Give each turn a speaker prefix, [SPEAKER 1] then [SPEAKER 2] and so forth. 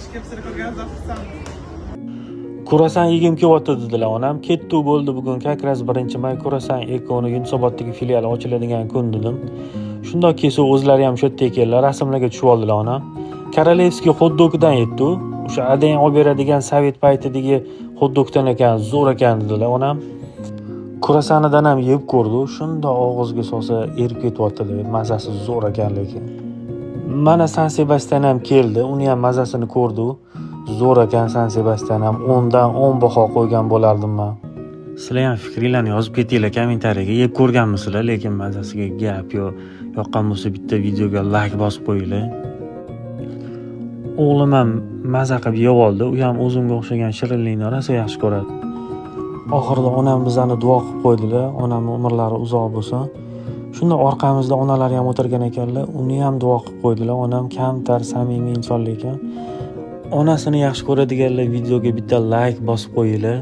[SPEAKER 1] Ishkepsini ko'rganimizda xursandman.
[SPEAKER 2] Kurasan yegim kelyapti dedilar onam. Ketdi bo'ldi bugun как раз 1-may Kurasan Eko'ning Yunusoboddagi filiali ochiladigan kun dedim. Shundoq kelsa o'zlari ham shu yerda ekanlar, rasmlarga tushib oldilar onam. Korolevskiy hot-dogdan yetdi. O'sha adang olib beradigan sovet paytidagi hot-dogdan ekan, zo'r ekan dedilar onam. Kurasanidan ham yeb ko'rdi. Shundoq og'izga solsa erib ketyapti dedi. Mazasi zo'r ekan lekin. Mana San Sebastian ham keldi. Uni ham mazasini ko'rdi. Zo'r ekan San Sebastian ham 10 dan 10 baho qo'ygan bo'lardim men. Sizlar ham fikringlarni yozib ketinglar kommentariyaga. Yeb ko'rganmisizlar, lekin mazasiga gap yoqqan bo'lsa bitta videoga like bosib qo'yinglar. O'g'lim ham maza qilib yeb oldi. U ham o'zimga o'xshagan shirinlikni rosa yaxshi ko'radi. Oxirida onam bizani duo qilib qo'ydilar. Onamning umrlari uzoq bo'lsin. Shunda orqamizda onalari ham o'tirgan ekanlar. Uni ham duo qilib qo'ydilar. Onam kamtar, samimiy inson ekan. Onasini yaxshi ko'radiganlar videoga bitta like bosib qo'yinglar.